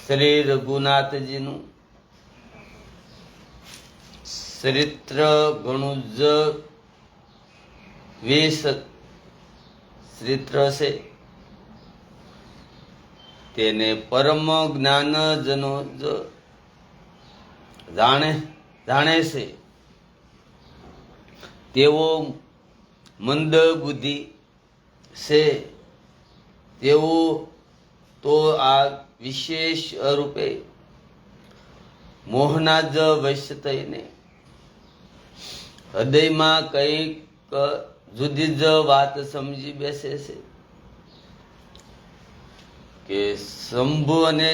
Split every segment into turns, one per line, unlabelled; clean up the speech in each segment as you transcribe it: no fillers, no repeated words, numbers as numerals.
શ્રી રઘુનાથજીનું ચરિત્ર ઘણું જ ચરિત્ર છે. તેને પરમ જ્ઞાનજનો જ જાણે છે. તેઓ મંદ બુદ્ધિ છે. તેઓ તો આ વિશેષ રૂપે મોહના જ વશ થઈને હૃદયમાં કંઈક જુદી જ વાત સમજી બેસે છે કે શંભુ અને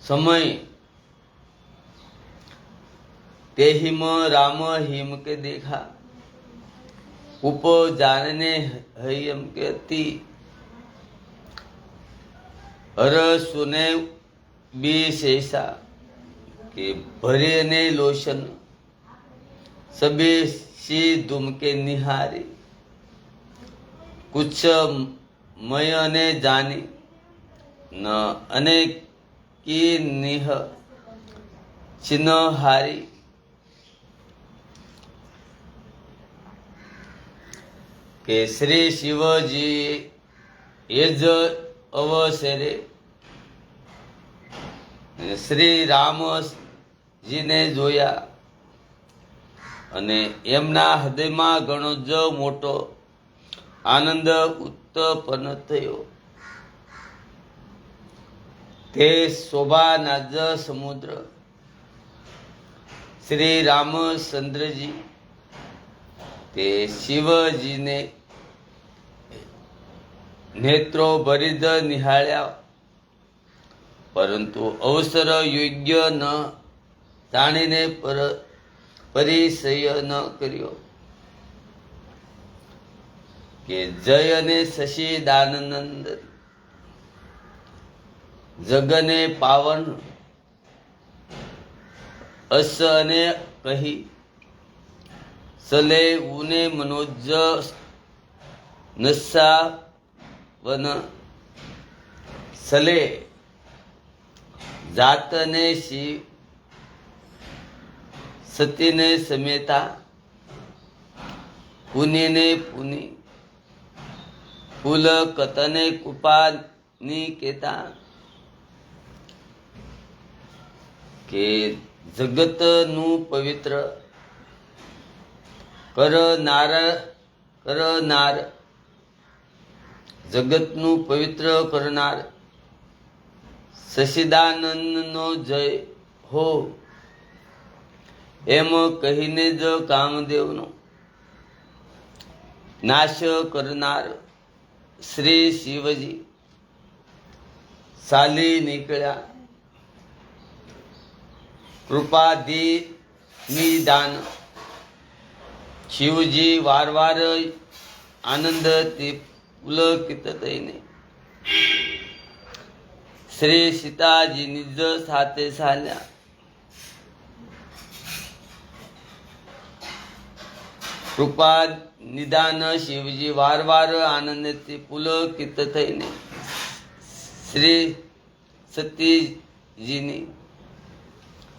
સમય તે હિમ રામ હિમ કે દેખા ઉપ જાનને હૈયમ કે અતિ હર સુને બી શેષા કે ભરે ને લોશન સબે સી ધૂમ કે નિહારી કુછ મય અને જાની ન અને કી નિહ ચિન્હ હારી કે શ્રી શિવજી એ જ અવસરે શ્રી રામજીને જોયા અને એમના હૃદયમાં ઘણો જ મોટો આનંદ ઉત્પન્ન થયો. તે શોભાના જ સમુદ્ર શ્રી રામચંદ્રજી તે શિવજીને નેત્રો ભરી જ નિહાળ્યા, પરંતુ અવસર યોગ્ય ન જાણીને પરિચય ન કર્યો કે જય અને શશિદાનંદ જગને પાવન અસ અને કહી સલે ઉને મનોજ નસ્સા વન સલે જાતને શિવ સતીને સમેતા પુનિને પુની ફૂલ કતને કૃપાની કેતા કે જગતનું પવિત્ર કરનાર જગતનું પવિત્ર કરનાર શશિદાનંદનો જય હો એમ કહીને જ કામદેવનો નાશ કરનાર શ્રી શિવજી ચાલી નીકળ્યા. કૃપાધિ નિદાન શિવજી વારવાર આનંદથી પુલકિત થઈને શ્રી સીતાજીની જ સાથે ચાલ્યા. કૃપા નિદાન શિવજી વારવાર આનંદથી પુલકિત થઈને શ્રી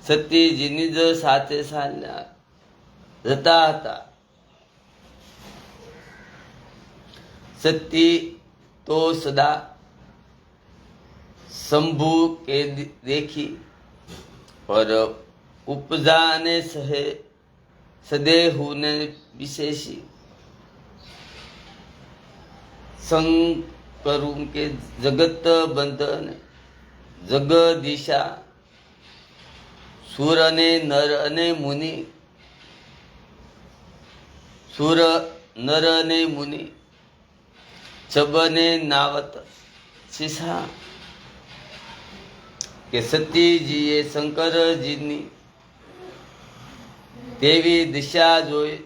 સતીજીની જ સાથે ચાલ્યા જતા હતા. સતી તો સદા શંભુ કે દેખી પર ઉપજા અને સદેહુને વિશેષી સંગ કરું કે જગત બંધન જગદીશા સુર અને નર અને મુનિ સુર નર અને મુનિ છબને નાવત શિષા કે સતીજીએ શંકરજીની તેવી દિશા જોઈ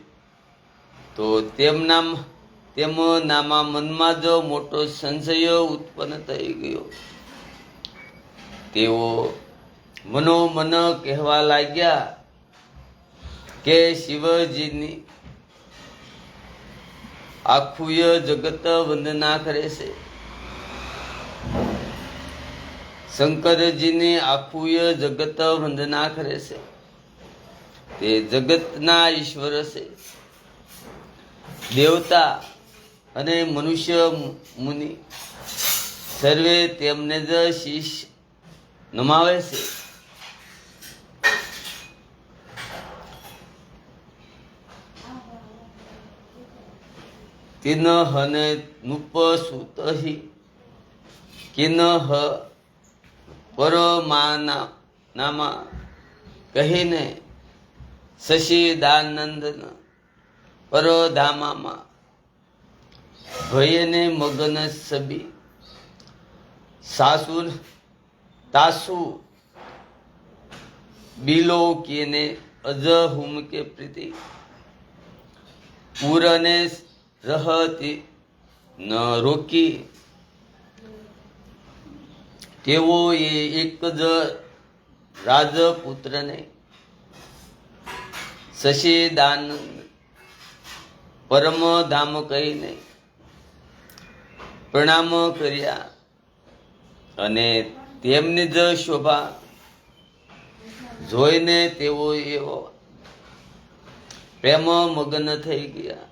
તો તેમનામાં મનમાં જ મોટો સંશય ઉત્પન્ન થઈ ગયો. તેઓ મનોમન કહેવા લાગ્યા કે શિવજીની આખું જગત વંદના કરે છે શંકરજીની આખું જગત વંદના કરે છે. તે જગતના ઈશ્વર છે. દેવતા અને મનુષ્ય મુનિ સર્વે તેમને જ શીશ નમાવે છે. કિન હને નુપ સુતહિ કિન હ પરમાના નામા કહીને શશિદાનંદ પરધામામાં ભયને મગન સબી સાસુ તાસુ બિલો કેને અજ હુમ કે પ્રીતિ પૂરને રહતી ન રોકી તેઓએ એક જ રાજપુત્રને શશિદાનંદ પરમધામ કહીને પ્રણામ કર્યા અને તેમની જ શોભા જોઈને તેઓ એવો પ્રેમ મગ્ન થઈ ગયા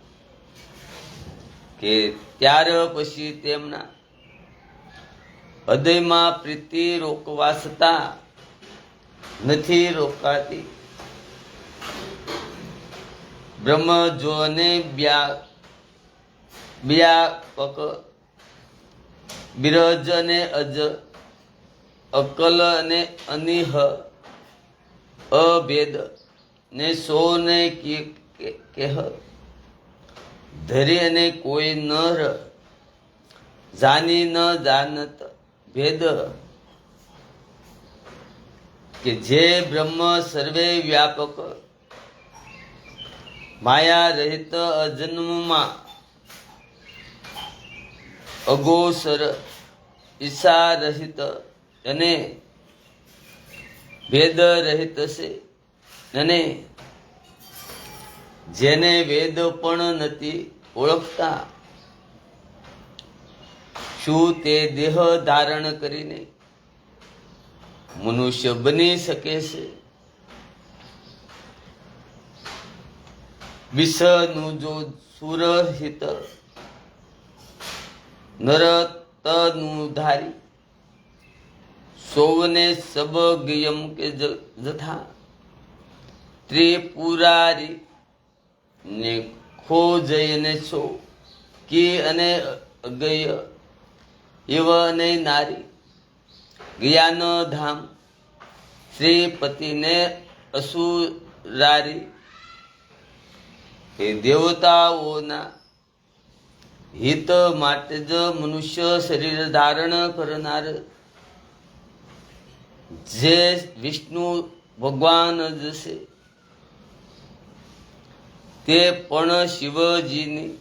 કે ત્યાર પછી તેમના હૃદયમાં પ્રીતિ રોકવા છતાં નથી રોકાતી. બ્રહ્મજોને વ્યાપક બિરજ અને અજ અકલ અને અનિહ અભેદ ને સો ને કેહ ધરી અને કોઈ ન ર જાની ન જાનત ભેદ કે જે બ્રહ્મ સર્વે વ્યાપક માયા રહિત અજન્મમાં અગોસર ઈશા રહિત અને ભેદ રહિત છે અને જેને વેદ પણ નથી ઓળખતા શું તે દેહ ધારણ કરીને મનુષ્ય બની શકે છે? વિષનું જો સુરહિત નરતનું ધારી સૌને સબ ગયમ કે જથા ત્રિપુરારી ને ખોજય ને સો કી અને અગય એવ અને નારી જ્ઞાન ધામ શ્રીપતિને અસુરારી એ દેવતાઓના હિત માટે જ મનુષ્ય શરીર ધારણ કરનાર જે વિષ્ણુ ભગવાન જ છે તે પણ શિવજીની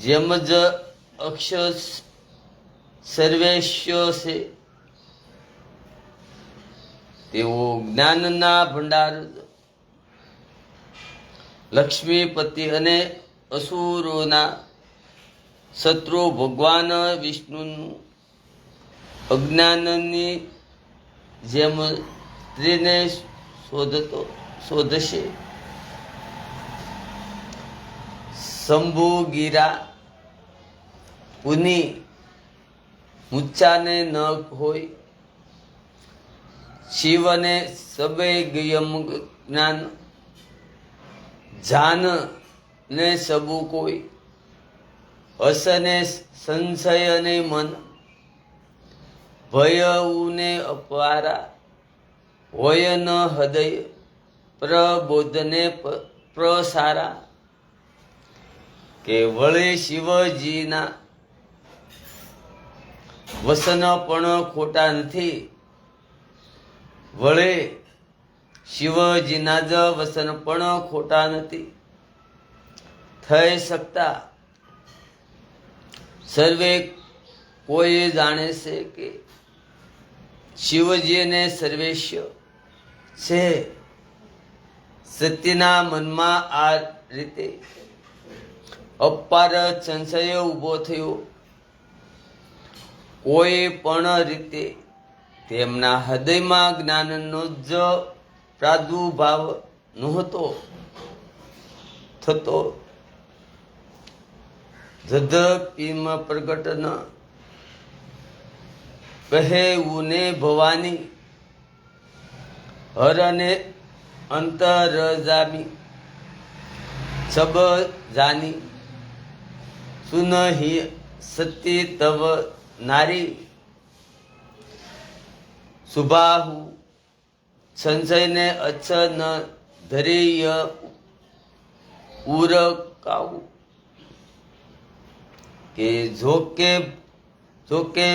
જેમ જ અક્ષર સર્વેશ્ય છે. તેઓ જ્ઞાનના ભંડાર લક્ષ્મીપતિ અને અસુરોના શત્રુ ભગવાન વિષ્ણુનું અજ્ઞાનની જેમ સ્ત્રીને શોધશે. શંભુગીરા પુની મૂર્છાને ન હોય શિવને સબે ગયમ જ્ઞાન જાન ને સબુ કોઈ હસને સંશય ને મન ભય ને અપારા હોય ન હૃદય પ્રબોધને પ્રસારા કે વળી શિવજીના વસન પણ ખોટા નથી. વળે શિવજીના જ વસન પણ ખોટા નથી થઈ શકતા. સર્વે કોઈ જાણે છે કે શિવજીને સર્વેશ્ય છે. સત્યના મનમાં આ રીતે અપાર સંશય ઊભો થયો કોઈ પણ રીતે તેમના હૃદયમાં જ્ઞાનનો જ પ્રાદુર્ભાવ નહોતો થતો. જદપીમ પ્રગટ ન કહેવું ને ભવાની હરને અંતર જામી સબ જાની સુનહિ સતી તવ નારી સુબાહુ સંશયને અચ્છ ન ધરીય ઉરકાવું કે જોકે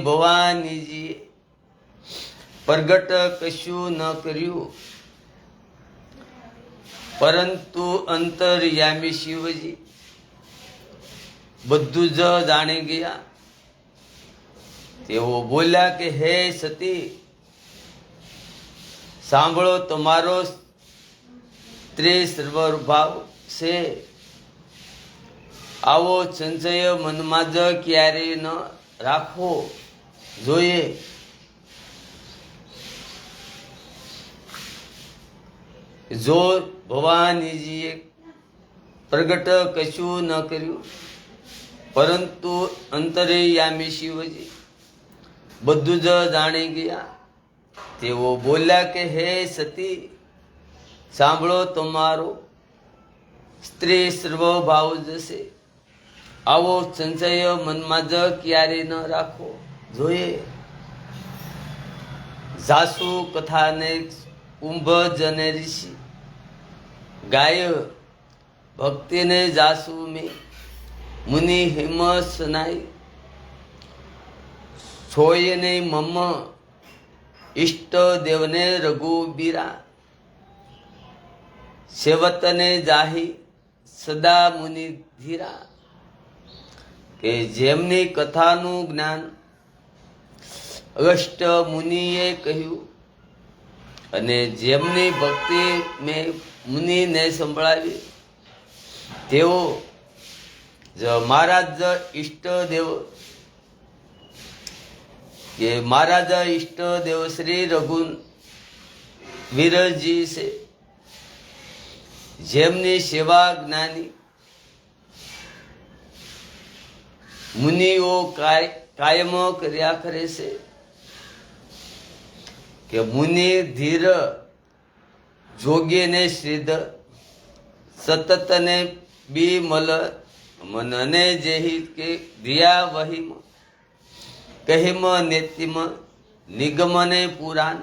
ભવાનીજી પ્રગટ કશું ન કર્યું, પરંતુ અંતર્યામી શિવજી બધું જ જાણી ગયા. તેઓ બોલ્યા કે હે સતી, સાંભળો, તમારો સ્ત્રી સર્વભાવ છે. આવો સંશય મનમાં જ ક્યારેય ન રાખવો જોઈએ. જો ભવાનીજીએ પ્રગટ કશું ન કર્યું, પરંતુ અંતર્યામી શિવજી બધું જ જાણી ગયા. તેઓ બોલ્યા કે હે સતી, સાંભળો, તમારો સ્ત્રી સર્વભાવ જશે. આવો સંશય મનમાં જ ક્યારે ન રાખવો જોઈએ. જાસુ કથાને કુંભ જને ઋષિ ગાય ભક્તિને જાસુ મેં મુનિ હિમ સનાઈ છોયને મમ ઈષ્ટ દેવને રઘુબીરા સેવતને જાહી સદા મુનિ ધીરા. કે જેમની કથાનું જ્ઞાન અગસ્ત્ય મુનિએ કહ્યું અને જેમની ભક્તિ મેં મુનિને સંભળાવી, તેઓ મારા જ ઈષ્ટદેવ કે મારા જ ઈષ્ટદેવ શ્રી રઘુવીરજી છે. જેમની સેવા જ્ઞાની મુનિઓ કાયમ કર્યા કરે છે. કે મુનિ ધીર જોગીને સિદ્ધ સતત ને બીમલ મનને જેહી કે ધ્રિયા વહિમ કહિમ નેતિમ નિગમને પુરાણ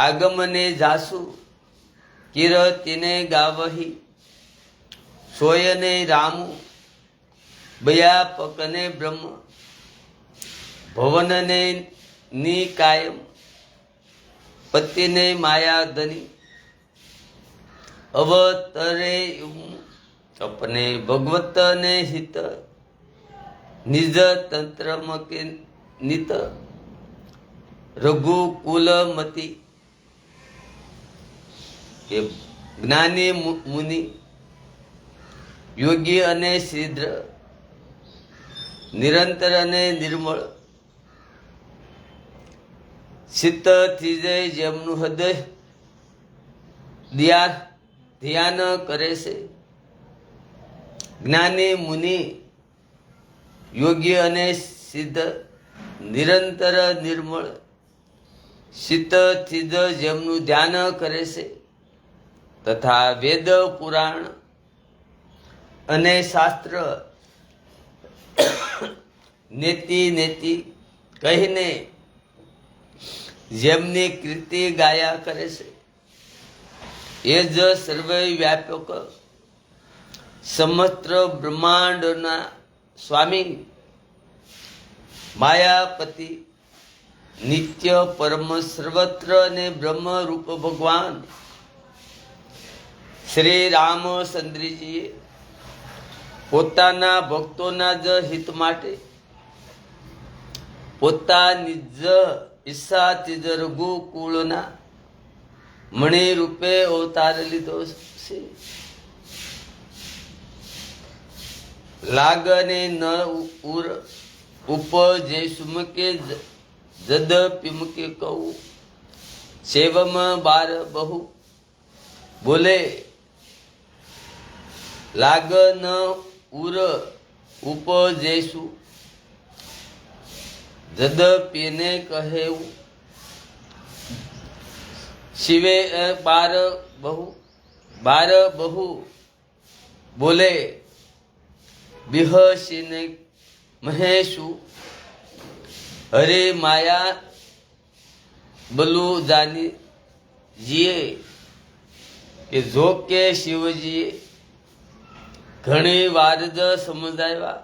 આગમને જાસુ કિરતિને ગાવહી સોયને રામુ બયાપકને બ્રહ્મ ભવનને નિકાયમ પતિને માયાધની અવતરે अपने भगवत ने हित निज तंत्र के नित रघुकुलमती के ज्ञानी मुनि योगी अने शीद्र निरंतर अने निर्मल चित्त थी जय जेमनु हृदय ध्यान करे से ज्ञानी मुनि योगी अने सिद्ध निरंतर निर्मल चित्त थी जेमनु ध्यान करे से तथा वेद पुराण अने शास्त्र नेति नेति कहीने जेमनी कीर्ति गाया करे से ये ज सर्वे व्यापक समस्त्र ब्रह्मांडना स्वामी मायापति नित्य परम सर्वत्र ने ब्रह्म रूप भगवान श्री रामचंद्र जी પોતાના ભક્તોના જ હિત માટે પોતાની જ ઈચ્છાથી જ રઘુકુળના મણિ રૂપે અવતાર લીધો છે. લાગને ન ઉર ઉપજે સુમકે જદ પિમકે કહું સેવમ બાર બહુ બોલે લાગ ન ઉર ઉપજેસુ જદ પીને કહેવું શિવે બાર બહુ બોલે બિહસીને મહેશુ હરે માયા બલુ જાની જીએ કે જો કે શિવજીએ ઘણી વાર જ સમજાવ્યા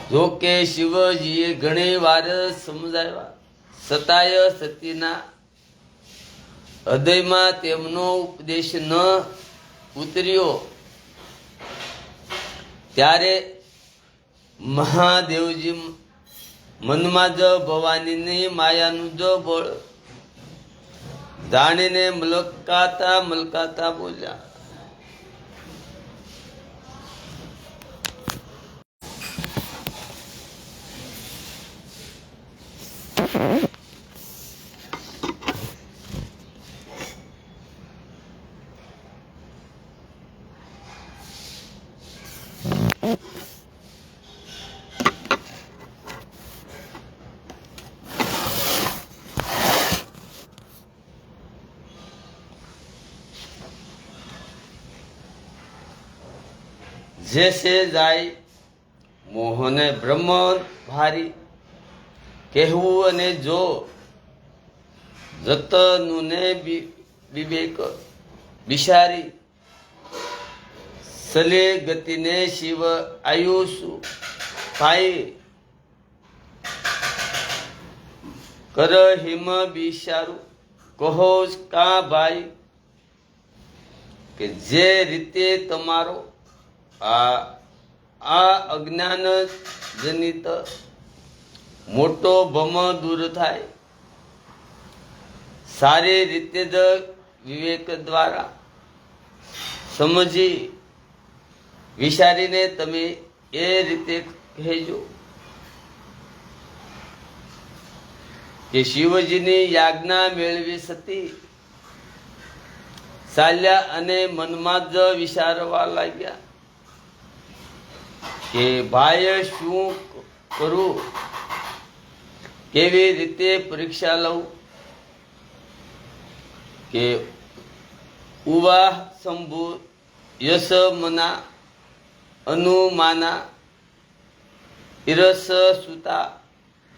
જો કે શિવજીએ ઘણી વાર સમજાવ્યા સતાય સતીના હૃદયમાં તેમનો ઉપદેશ ન ઉતર્યો ત્યારે મહાદેવજી મનમાં જ ભવાનીની માયાનું જ બળ જાણીને મલકાતા બોલ્યા જેસે જાય મોહને બ્રહ્મ ભારી કહેવું અને જો જતનુને વિવેક બિચારી સલે ગતિને શિવ આયુષુ પાઈ કર હિમ બિચારું કહો કા ભાઈ કે જે રીતે તમારો આ અજ્ઞાન જનિત મોટો ભમ દૂર થાય સારી રીતે જ વિવેક દ્વારા સમજી વિચારીને તમે એ રીતે કહેજો કે શિવજીની યાજ્ઞા મેળવી સતી ચાલ્યા અને મનમાં જ વિચારવા લાગ્યા કે ભાઈ શું કરું કેવી રીતે પરીક્ષા લઉં કે ઉવા શંભુ યશ મના અનુમાના ઈરસ સુતા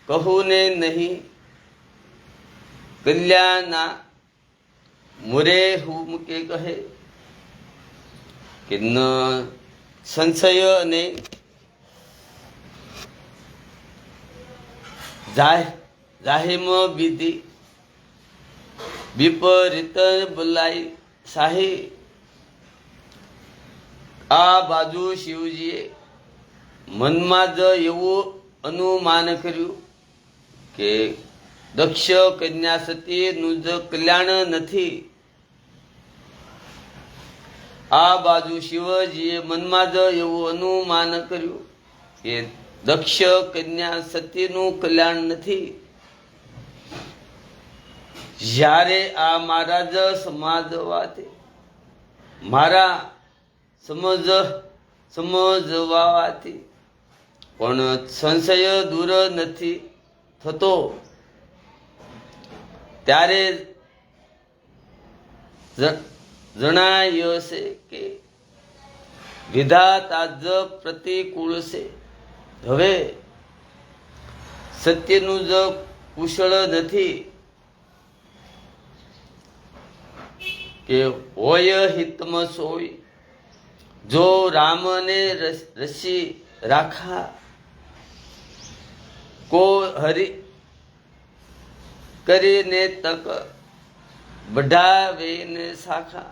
કહું ને નહીં કલ્યાણા મુરે હું કે કહે કે ન સંશય અને જાહેમ વિધિ વિપરીત બલાઈ શાહી આ બાજુ શિવજીએ મનમાં જ એવું અનુમાન કર્યું કે દક્ષ કન્યા સતીનું જ કલ્યાણ નથી આ બાજુ શિવજીએ મનમાં જ એવું અનુમાન કર્યું કે દક્ષ કન્યા સતીનું કલ્યાણ નથી જ્યારે આ મારા જ સમાજવાથી મારા સમજવાથી પણ સંશય દૂર નથી થતો ત્યારે જણાય છે કે વિધાતા જ પ્રતિકૂળ છે હવે સત્યનું જ કુશળ નથી કે હોય હિતમાં સોય જો રામને રસી રાખા કો હરી કરીને તક બઢાવે ને શાખા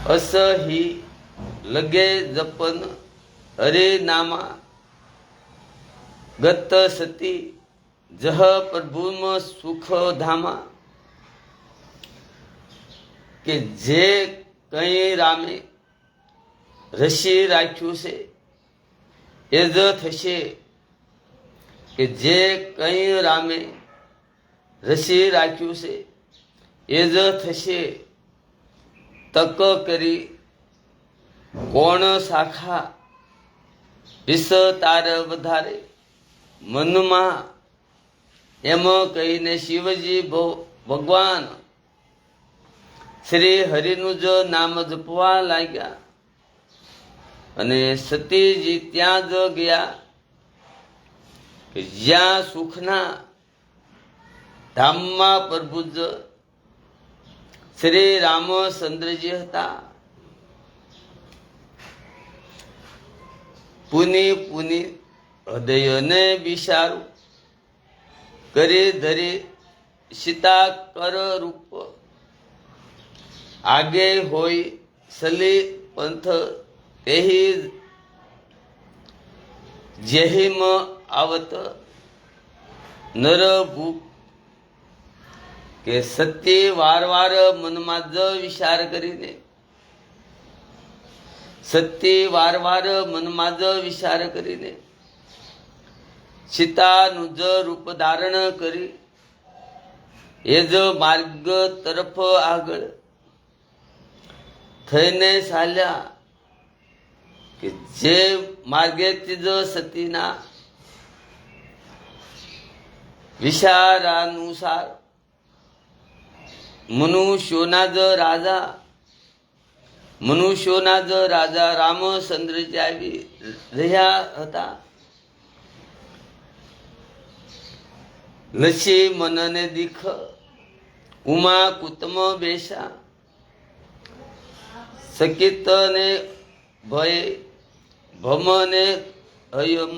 અસહી લગે જપન હરે નામા ગત સતી જહ પ્રભુમ સુખ ધામા કે જે કઈ રામે રસી રાખ્યું છે એ જ થશે કે જે કંઈ રામે રસી રાખ્યું છે એ જ થશે. તક કરી કોણ શાખા વિસ્તાર વધારે મનમાં, એમ કહીને શિવજી ભગવાન શ્રી હરિનું જ નામ જપવા લાગ્યા. અને સતીજી ત્યાં જ ગયા કે જ્યાં સુખના ધામમાં પ્રભુ જ શ્રી રામચંદ્રજી હતા. પુની પુની હૃદયને બિસારું કરી ધરી સીતા કર રૂપ. આગે હોય સલી પંથ તેહી જેહિમ આવત નર ભૂખ. કે સત્ય વારવાર મનમાં જ વિચાર કરીને, સત્ય વારવાર મનમાં જ વિચાર કરીને સીતાનું જ રૂપ ધારણ કરી એ જ માર્ગ તરફ આગળ થઈને ચાલ્યા. કે જે માર્ગેથી જ સતીના વિચારાનુસાર મનુષ્યોના જ રાજા રામચંદ્રજી આવી રહ્યા હતા. લસી મનને દીખ ઉમા કુતમ બેસા. સકિત ને ભય ભમને હયમ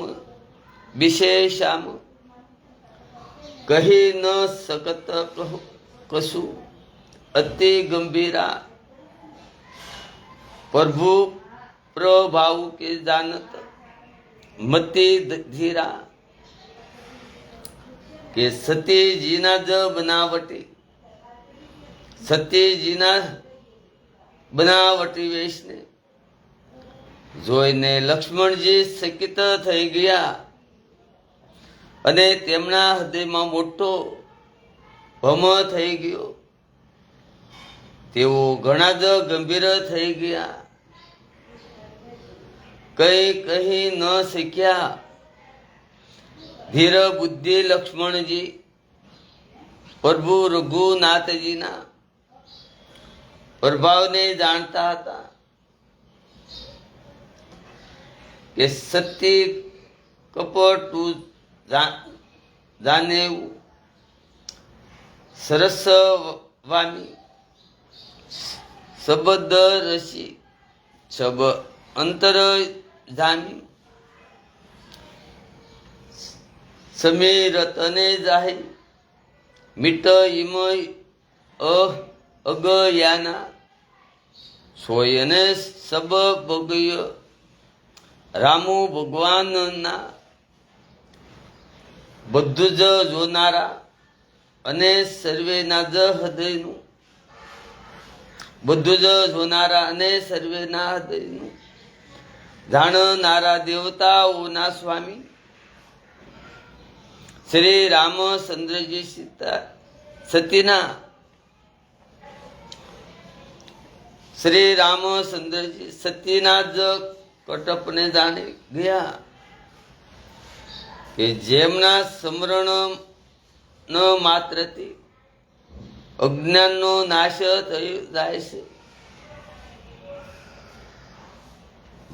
વિશેષામ. કહી ન સકત કશું અતિ ગંભીરા. પ્રભુ પ્રભાવ કે જાનત મતિ ધીરા. કે સતીજીના જ બનાવટી, સતીજીના બનાવટી વેશને જોઈને લક્ષ્મણજી ચકિત થઈ ગયા. અને તેમના હૃદયમાં મોટો ભમ થઈ ગયો. તેઓ ઘણા જ ગંભીર થઈ ગયા. કઈ કહી ન શક્યા. ધીર બુદ્ધિ લક્ષ્મણજી પ્રભુ રઘુનાથજીના પ્રભાવને જાણતા હતા. કે સતી કપટું જાનેવું સરસવાની શબ્દ રસી સબ અંતર જામી. સમીરત અને જાહી મિટ ઇમય અગયાના. સોયને સબ ભગય રામુ ભગવાનના. બધું જ જોનારા અને સર્વેના જ હૃદયનું, બધું જ જોનારા અને સર્વેના હૃદયનું જાણનારા દેવતાઓના સ્વામી શ્રી રામચંદ્રજી સતીના શ્રી રામચંદ્રજી સતીના જ કટપને જાણી ગયા. કે જેમના સ્મરણ ન માત્રથી અજ્ઞાનનો નાશ થઈ જાય છે.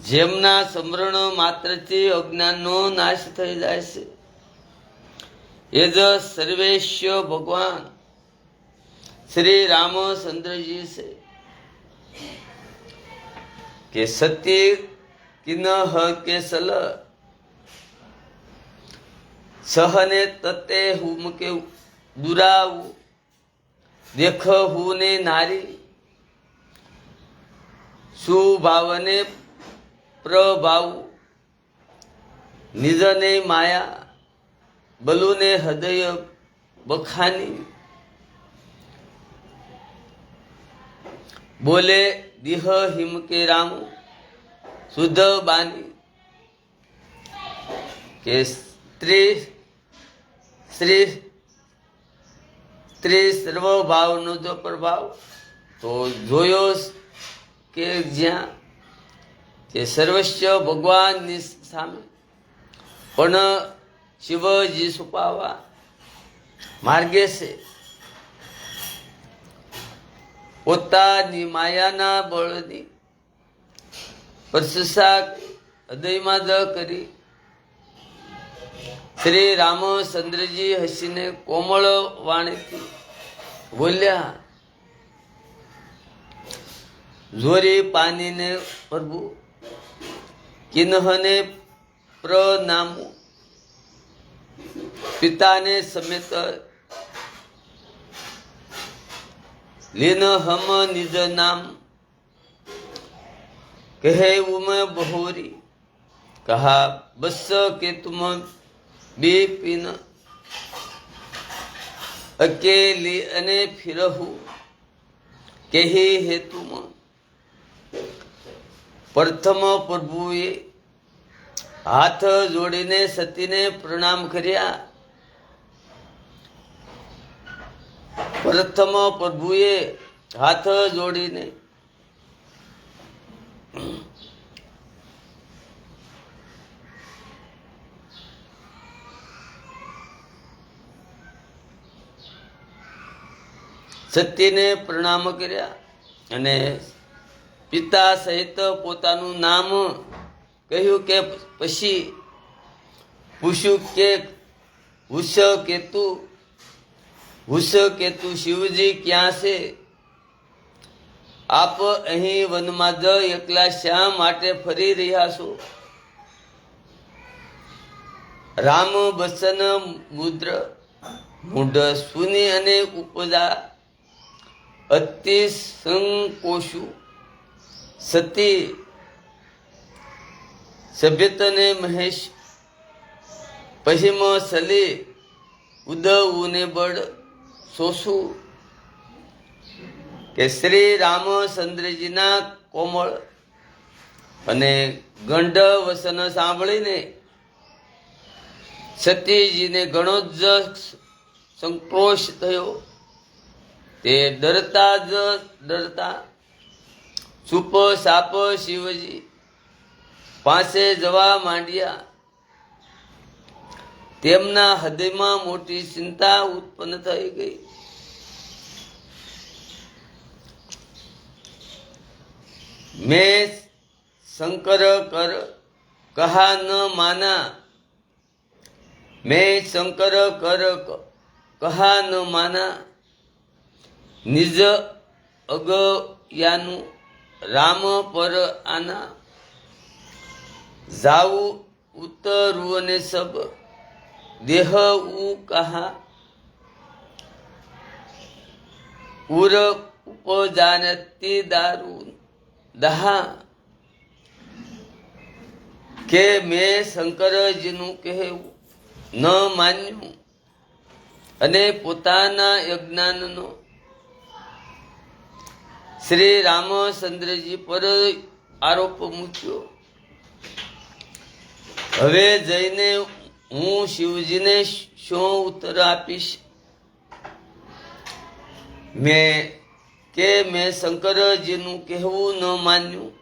જેમના સ્મરણ માત્રથી અજ્ઞાનનો નાશ થઈ જાય છે એ જ સર્વેશ્ય ભગવાન શ્રી રામચંદ્રજી છે. કે સત્ય કિનહ કે સલ સહને તતે હુમ કે દુરાવું દેખ હુને નારી. સુભાવને પ્રભાવ નિજને માયા બલુને હૃદય બખાની. બોલે દિહ હિમ કે રામ શુદ્ધ બાની કે સ્ત્રી સર્વભાવનો જો પ્રભાવ તો જોયો કે જ્યાં તે સર્વસ્વ ભગવાનની સામે પણ શિવજી છુપાવા માર્ગે છે. પોતાની માયાના બળની પ્રશંસા હૃદયમાં જ કરી શ્રી રામચંદ્રજી હસીને કોમળ વાણીથી બોલ્યા, જોરી પાનીને પ્રભુ કિન્હને પ્રનામુ, પિતાને સમેત લીન હમ નિજ નામ, કહે ઉમ બહોરી, કહા બસ કે તુમ બેપિન, અકેલી અને ફિરહું કહી હેતુમ. પ્રથમ પ્રભુએ હાથ જોડીને સતીને પ્રણામ કર્યા. પ્રથમ પ્રભુએ હાથ જોડીને સતીને પ્રણામ કર્યા અને પિતા સહિત પોતાનું નામ કહ્યું. કે પછી પૂછ્યું કે કેતુ શિવજી ક્યાં છે? આપ અહીં વનમાં જ એકલા શા માટે ફરી રહ્યા છો? રામ બસન મુદ્ર મૂઢ સુની અને ઉપજા અતિ સંકોશુ સતી સભ્યતને મહેશ પશ્ચિમ સલી ઉદવુને બળ સોસુ. કે શ્રી રામચંદ્રજીના કોમળ અને ગંઢ વસન સાંભળીને સતીજીને ઘણો જ સંક્રોશ થયો. તે ડરતા ચૂપ સાપ શિવજી પાસે જવા માંડ્યા. તેમના હૃદયમાં મોટી ચિંતા ઉત્પન્ન થઈ ગઈ. મેં શંકર કર કહા ન માના, મેં શંકર કર કહા ન માના, નિજ અગયાનું રામ પર આના, જાવું ઉતરવું ને સબ દેહ ઉ કહા, ઉર ઉપજાનતી દારૂ દહા. કે મેં શંકરજીનું કહેવું ન માન્યું અને પોતાના અજ્ઞાનનો શ્રી રામચંદ્રજી પર આરોપ મૂક્યો. હવે જઈને હું શિવજીને શું ઉત્તર આપીશ? મેં શંકરજીનું કહેવું ન માન્યું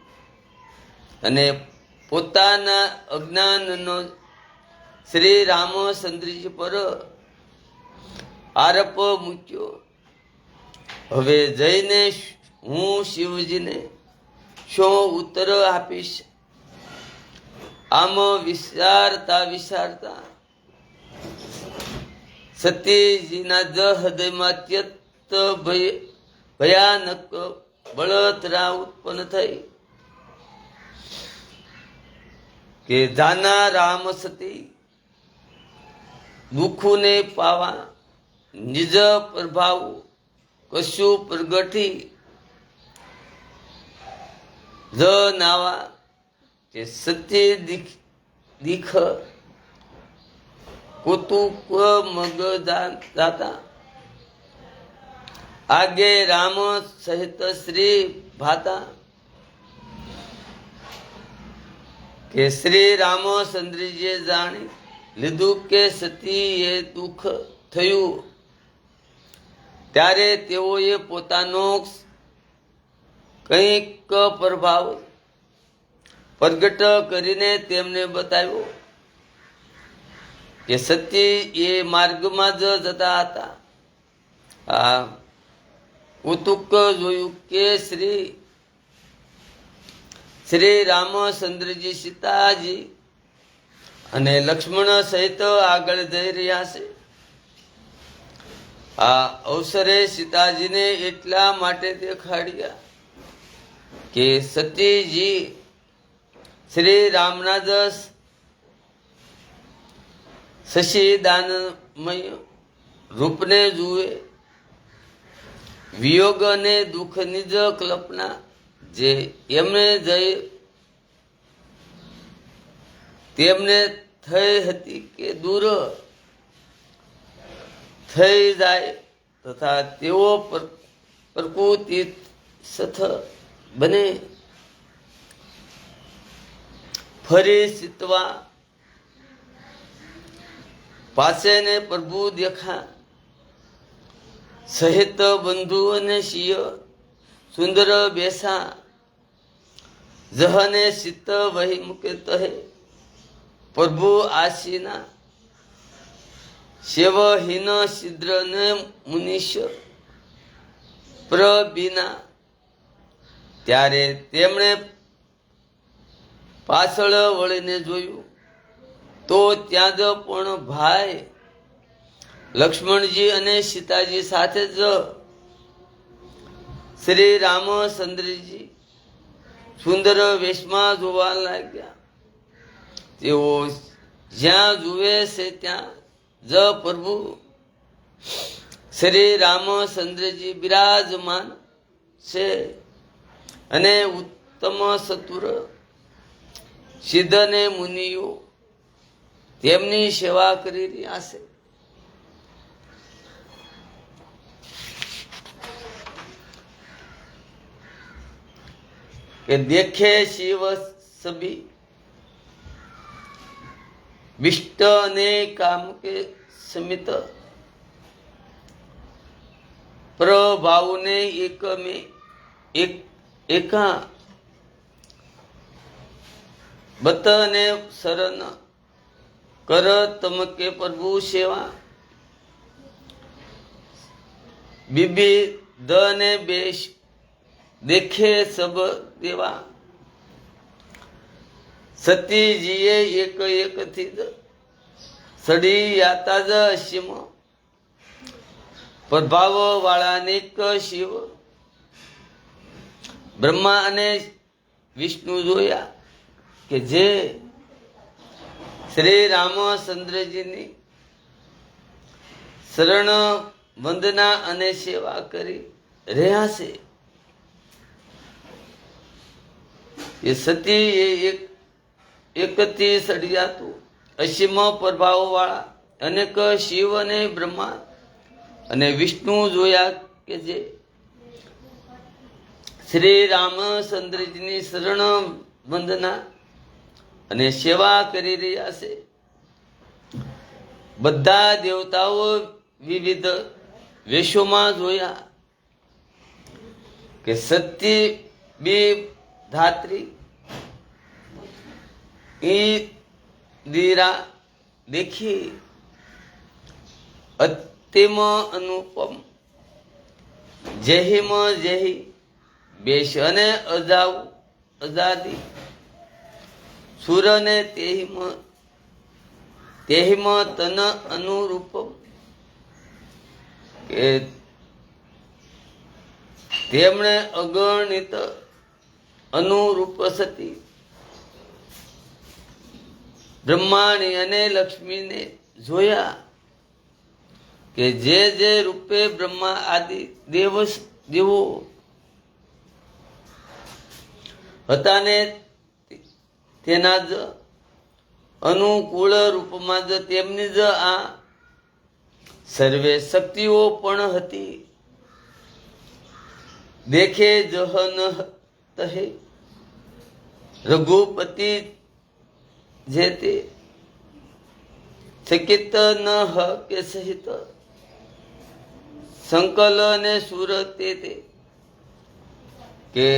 અને પોતાના અજ્ઞાનનો શ્રી રામચંદ્રજી પર આરોપ મૂક્યો. હવે જઈને હું શિવજીને શું ઉત્તર આપીશ? આમ વિચારતા સતીજીના જ હૃદયમાં અત્યંત ભયાનક બળતરા ઉત્પન્ન થઈ. કે જાના રામ સતી દુઃખને પાવા નિજ પ્રભાવ કશું પ્રગટી જ નાવા. કે સત્ય દીખ કૌતુક મગ દાતા, આગે રામ સહિત શ્રી ભાતા. કે શ્રી રામચંદ્રજીએ જાણી લીધું કે સતી એ દુઃખ થયું, ત્યારે તેઓએ પોતાનો કંઈક પ્રભાવ પ્રગટ કરીને તેમને બતાવ્યો કે સતી એ માર્ગમાં જ જતા હતા. આ ઉતુક જોયું કે શ્રી રામચંદ્રજી, સીતાજી અને લક્ષ્મણ સહિત આગળ જઈ રહ્યા છે. આ અવસરે સીતાજીને એટલા માટે દેખાડ્યા કે સતીજી શ્રી રામના જ શશિદાનમય રૂપને જુએ. વિયોગ અને દુઃખની જ કલ્પના જે તેમને થઈ હતી કે દૂર થઈ જાય તથા તેઓ પ્રકૃતિ સથ બને. ફરી સીતવા પાસે ને પ્રભુ દેખા, સહિત બંધુ અને શિય સુંદર બેસા. જહને સિત વહી મુકે તહે પ્રભુ આસીના. સેવહીન શિદ્ર ને મુનિશ પ્રબીના. ત્યારે તેમણે પાછળ વળીને જોયું તો ત્યાં જ પણ ભાઈ લક્ષ્મણજી અને સીતાજી સાથે જ શ્રી રામચંદ્રજી સુંદર વેશમાં જોવા લાગ્યા. તેઓ જ્યાં જુએ છે ત્યાં જ પ્રભુ શ્રી રામચંદ્રજી બિરાજમાન છે અને ઉત્તમ ચતુર સિદ્ધ ને મુનિઓ તેમની સેવા કરી રહ્યા છે. કે દેખે શિવ સભી વિષ્ટ અને કામ કે સમિત પ્રભાવને એક में એકા બતને શરણ કર તમ કે પ્રભુ સેવા. બીબી દ ને બેશ દેખે સબ દેવા. સતીજીએ એક થી સડી યાતા જ અસીમ પ્રભાવ વાળા અનેક શિવ બ્રહ્મા અને વિષ્ણુ જોયા કે જે શ્રી રામચંદ્રજીની શરણ વંદના અને સેવા કરી રહ્યા છે. એ સતી એકથી સળિયાતું અસીમ પ્રભાવ વાળા અનેક શિવ અને બ્રહ્મા અને વિષ્ણુ જોયા કે જે શ્રી રામચંદ્રજીની શરણ વંદના અને સેવા કરી રહ્યા છે. બધા દેવતાઓ વિવિધ વેશોમાં જોયા કે સતી બી ધાત્રી ઈન્દિરા દેખી અત્યમ અનુપમ જેહિમ જેહી બેશ અને અજાદી સુર ને તેહિમ તન અનુરૂપમ. કે તેમણે અગણિત અનુરૂપ સતી બ્રહ્માણી અને લક્ષ્મીને જોયા કે જે રૂપે બ્રહ્મા આદિ દેવો હતા ને તેના જ અનુકૂળ રૂપમાં જ તેમની જ આ સર્વે શક્તિઓ પણ હતી. દેખે જહન તહે રઘુપતિ જે તે સકિત ન હ કે સહિત સંકલ ને સુર તે કે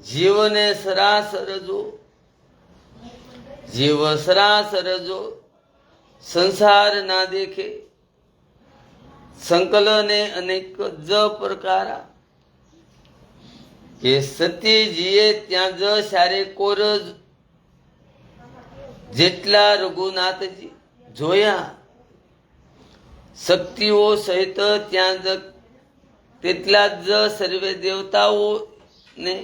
જીવને સરાસર જો, જીવ સરાસર જો સંસાર ના દેખે, સંકલ ને અનેક જ પ્રકારા કે સતીજીએ ત્યાં જ સારે કોર જેટલા રઘુનાથજી જોયા, શક્તિઓ સહિત ત્યાં જ તેટલા જ સર્વે દેવતાઓને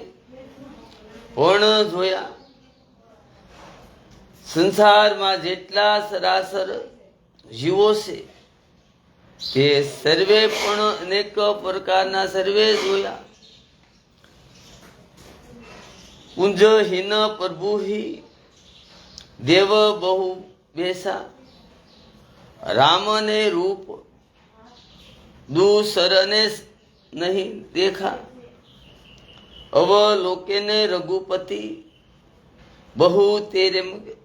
પણ જોયા. સંસારમાં જેટલા સરાસર જીવો છે તે સર્વે પણ અનેક પ્રકારના સર્વે જોયા. કુંજહીન પ્રભુહી દેવ બહુ બેસા, રામ ને રૂપ દૂસર ને નહીં દેખા, અવલોકે ને રઘુપતિ બહુ તેરે મગે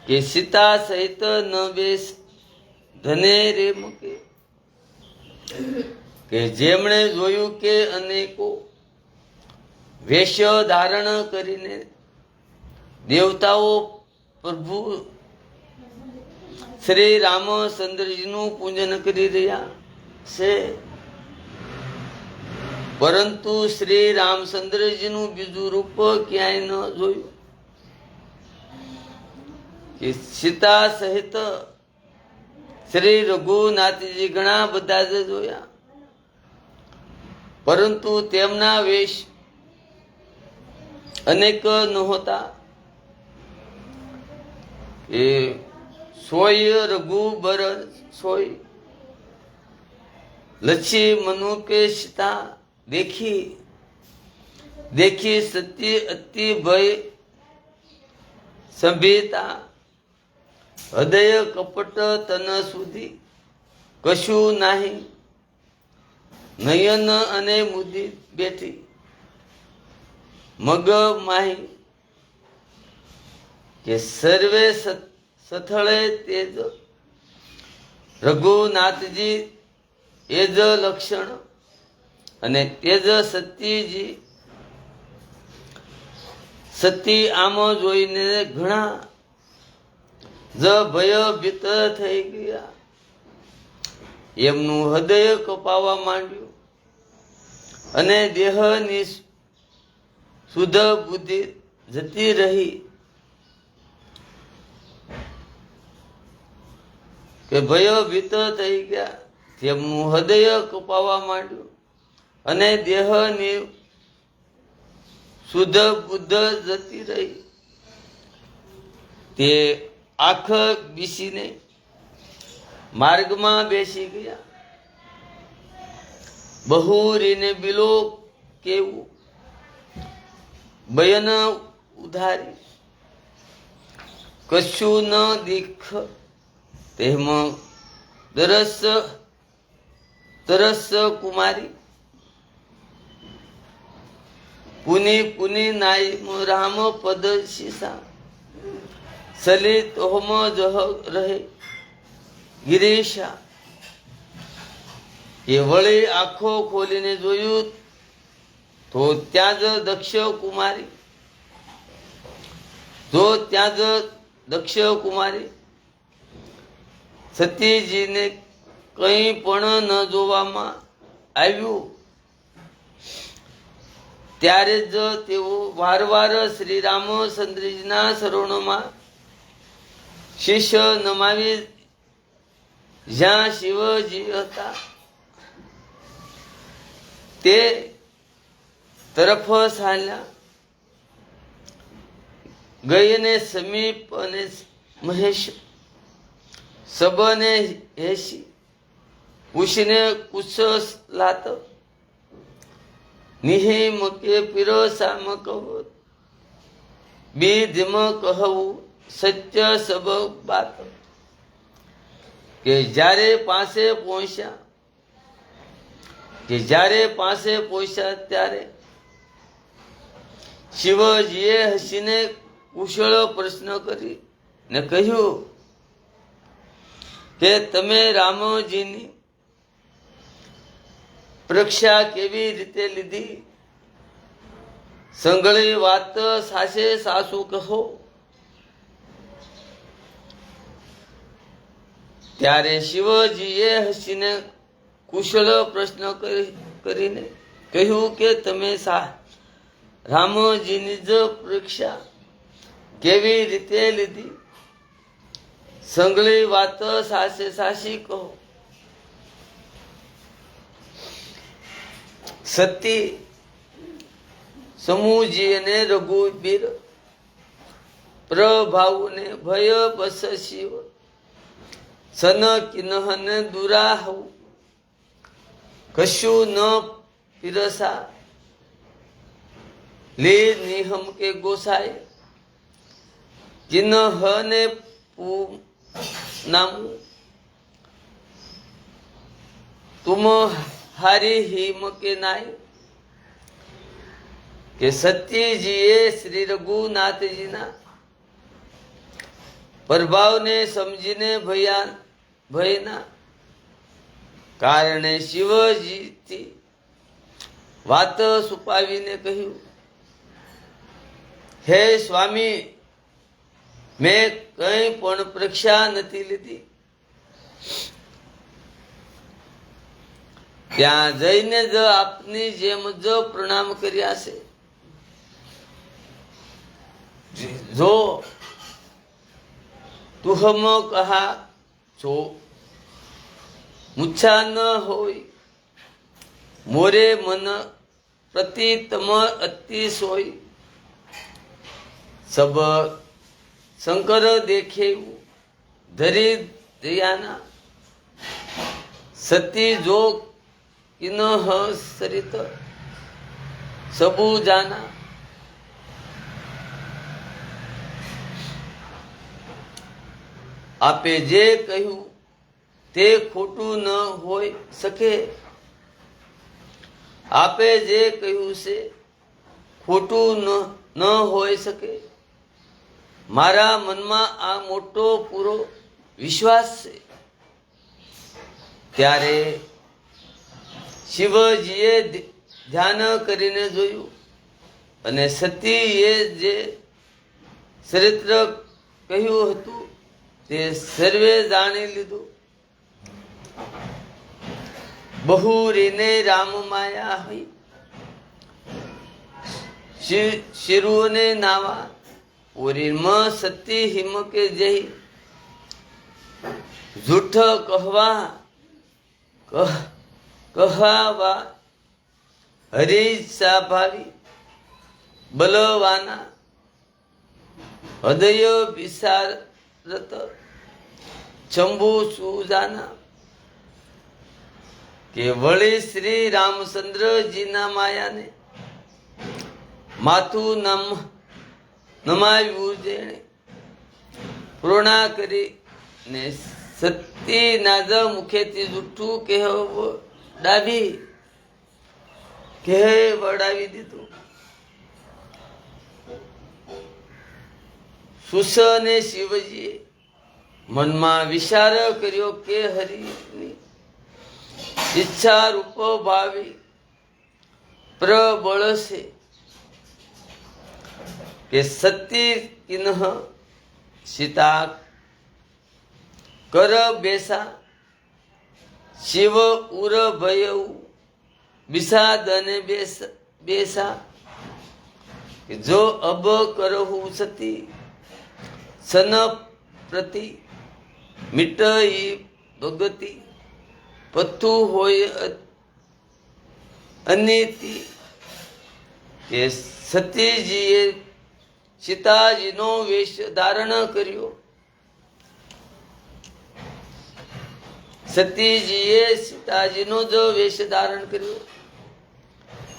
કે સીતા સહિત ન બેસ ધને રે મગે કે જેમણે જોયું કે અનેકો વેશ્ય ધારણ કરીને દેવતાઓ પ્રભુ શ્રી રામચંદ્રજીનું પૂજન કરી રહ્યા છે, પરંતુ શ્રી રામચંદ્રજીનું બીજું રૂપ ક્યાંય ન જોયું. કે સીતા સહિત શ્રી રઘુનાથજી ઘણા બધા જ જોયા, પરંતુ તેમના વેશ અનેક નહોતા. એ સોય રઘુબર સોય લચ્છી મનુ કે સીતા દેખી, દેખી સત્ય અતિ ભય સંભિતા, હૃદય કપટ તન સુધી કશું નાહી, નયન અને મુદી બેઠી મગ માહી કે સર્વે સથળે તેજ રઘુનાથજી એ જ લક્ષણ અને તેજ સતીજી. સતી આમ જોઈને ઘણા જ ભયભીત થઈ ગયા, એમનું હૃદય કપાવા માંડ્યું અને દેહની શુદ્ધ બુદ્ધિ જતી રહી. કે ભયભીત થઈ ગયા, તેમનું હૃદય કપાવા માંડ્યું અને દેહની શુદ્ધ બુદ્ધ જતી રહી. તે આંખ બીસીને માર્ગમાં બેસી ગયા. બહુરીને બિલો કેવું બયન ઉધારી, કશું ન દીખ તેમાં તરસ કુમારી, પુની પુની નાઈ રામ પદ શીશા, સલિત હોમ જહ રહે ગિરીશા. એ વળી આંખો ખોલીને જોયું તો ત્યાં જ દક્ષ કુમારી, કુમારી સતીજીને કંઈ પણ ન જોવામાં આવ્યું. ત્યારે જ તેઓ વારવાર શ્રી રામચંદ્રજીના શરણોમાં શીશ નમાવી જ્યાં શિવજી હતા તે તરફ ચાલ્યા. ગઈને સમીપ અને મહેશ સબને હેશી, પૂછને કુશ લાત, નિહિમ કે પિરોસામ કહો, બીધમ કહવું સત્ય સબ બાત. કે જ્યારે પાસે પહોંચ્યા ત્યારે શિવજીએ હસીને કુશળ પ્રશ્ન કરીને કહ્યું કે તમે રામજીની પરીક્ષા કેવી રીતે લીધી? સંગળી વાત સાસે સાસુ કહો. ત્યારે શિવજીએ હસીને કુશળ પ્રશ્ન કરીને કહ્યું કે તમે રામજીની જ પરીક્ષા કેવી રીતે લીધી? સંગળી વાત સાસે સાસી કહો. સતી સમૂહજી અને રઘુવીર પ્રભાવને ભય બસ શિવ સન કિન્હન દુરાહુ કશું ન પીરસા લે નિહમ કે ગોસાય કિન્હ ને નામ તુમ હારી હિમ કે નાય. કે સત્યજીએ શ્રી રઘુનાથજીના પ્રભાવને સમજીને ભયના કારણે શિવજીથી વાત છુપાવીને કહ્યું, હે સ્વામી, મેં કંઈ પણ પરીક્ષા નથી લીધી. ત્યાં જઈને જ આપની જેમ જ પ્રણામ કર્યા છે. જો તુહમ કહા છો મુચ્છા ન હોય મોરે મન પ્રતિ તમ અતિશોય સબ શંકર દેખે ધરી દયાના સતી જો કિન્હ સરિત સબુ જાના. આપે જે કહ્યું તે ખોટું ન હોઈ શકે. આપે જે કહ્યું છે ખોટું ન હોઈ શકે. મારા મનમાં આ મોટો પૂરો વિશ્વાસ છે. ત્યારે શિવજીએ ધ્યાન કરીને જોયું અને સતીએ જે ચરિત્ર કહ્યું હતું તે સર્વે જાણી લીધું. બહુરીને રામ માયા હોય શિરુને નાવા ઓરીમ સતી હિમ કે જય. જૂઠ કહાવા હરી સ્વાભાવી બલવાના હૃદય વિશારત ચંબુ સુજાના. કે વળી શ્રી રામચંદ્રજીના માયાને માથું નમાવ્યું જેણે પૂર્ણા કરીને સતીના જ મુખેથી જૂઠું વડાવી દીધું. સુસને શિવજીએ મનમાં વિચાર કર્યો કે હરિની ઈચ્છા રૂપ ભાવી પ્રબળ છે. કે સતી કિન્હ સીતા કર બેસા શિવ ઉર ભય વિષાદ અને બેસા. જો અબ કરહુ સતી સન પ્રતિ મિટઈ ભગતી પથ્થુ હોય અનિતિ. કે સતીજીએ સીતાજીનો વેશ ધારણ કર્યો. સતીજીએ સીતાજીનો જ વેશ ધારણ કર્યો.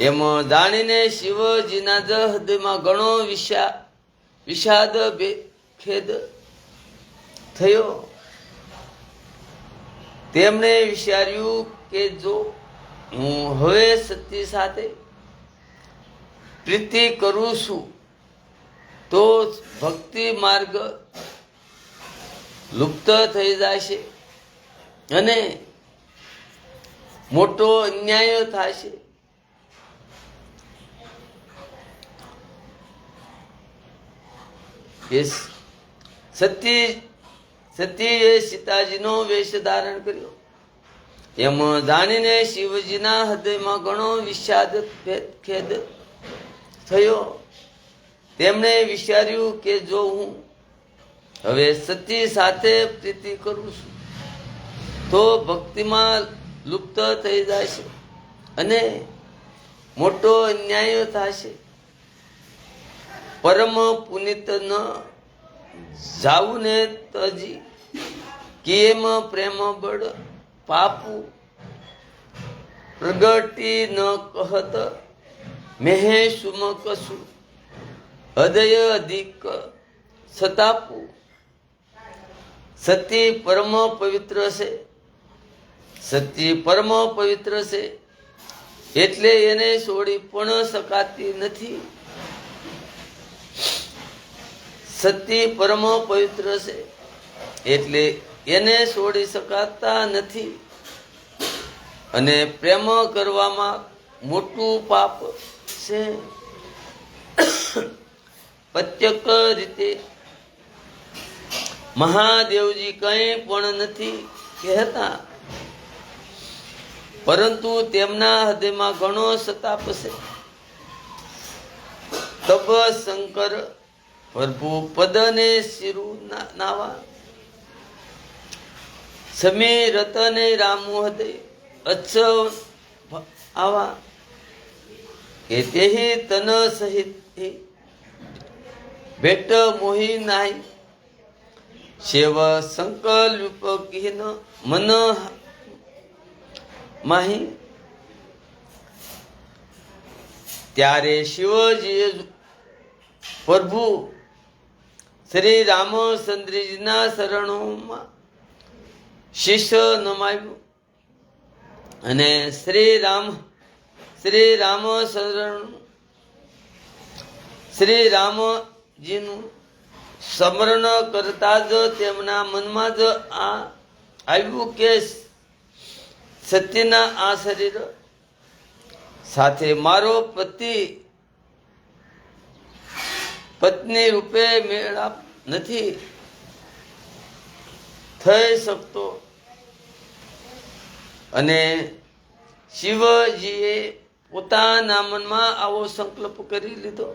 એમ જાણીને શિવજીના જ હૃદયમાં ઘણો વિષાદ ખેદ થયો. તેમણે વિચાર્યું કે જો હું હવે સતી સાથે પ્રીતિ કરું છું તો ભક્તિ માર્ગ લુપ્ત થઈ જશે અને મોટો અન્યાય થશે. સતીએ સીતાજીનો વેશ ધારણ કર્યો. એમ જાણીને શિવજીના હૃદયમાં ઘણો વિષાદ ખેદ થયો. તેમણે વિચાર્યું કે જો હું હવે સતી સાથે પ્રીતિ કરું છું તો ભક્તિમાં લુપ્ત થઈ જશે અને મોટો અન્યાય થશે. પરમ પુનિત ન જાવું ને તજી કેમ પ્રેમ બળ પાપુ પ્રગટી ન કહત મેહે સુમ કસુ હૃદય અધિક સતાપુ. સતી પરમ પવિત્ર છે. સતી પરમ પવિત્ર છે એટલે એને છોડી પણ શકાતી નથી. સતી પરમ પવિત્ર છે એટલે એને છોડી શકાતા નથી અને પ્રેમ કરવામાં મોટું પાપ છે. પ્રત્યેક રીતે મહાદેવજી કંઈ પણ નથી કહેતા, પરંતુ તેમના હૃદયમાં ઘણો સતાપ છે. તબ શંકર પ્રભુ પદને શિરુ નાવા સમી રતને રામુ હૃદય અચ્છ આવા કે તેહી તન સહિત ભેટ મોહી નાહી શિવ સંકલ્પ કિન મન માહી. ત્યારે શિવજીએ પ્રભુ શ્રી રામચંદ્રજીના શરણોમાં શીશ નમાવ્યું અને શ્રી રામજીનું સ્મરણ કરતા જ તેમના મનમાં જ આવ્યું કે સત્યના આ શરીર સાથે મારો પત્ની રૂપે મેળાપ નથી થઈ શકતો. અને શિવજીએ પોતાના મનમાં આવો સંકલ્પ કરી લીધો.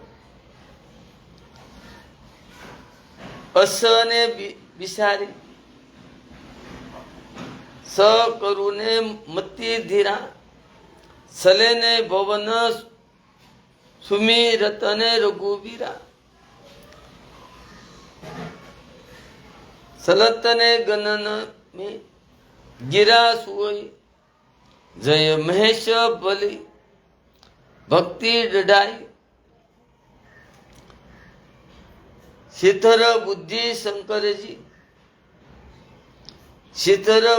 અસને બિસારી સ કરુને મતી ધીરા સલેને ભવન સુમિરતને રઘુવીરા સલતને ગનન મે ગિરા સુઈ જય મહેશ બલી ભક્તિ ડઢાઈ શીતર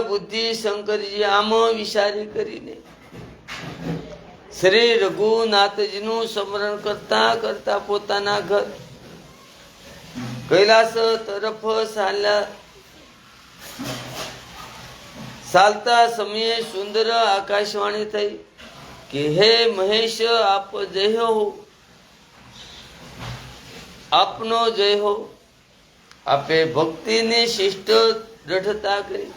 બુદ્ધિ શંકરજી આમ વિચારી કરીને શ્રી રઘુનાથજીનું સ્મરણ કરતા કરતા પોતાના ઘર કૈલાસ તરફ ચાલતા સમયે સુંદર આકાશવાણી થઈ કે હે મહેશ આપ જય હો, આપનો જય હો. આપે ભક્તિની શિષ્ટ દ્રઢતા કરી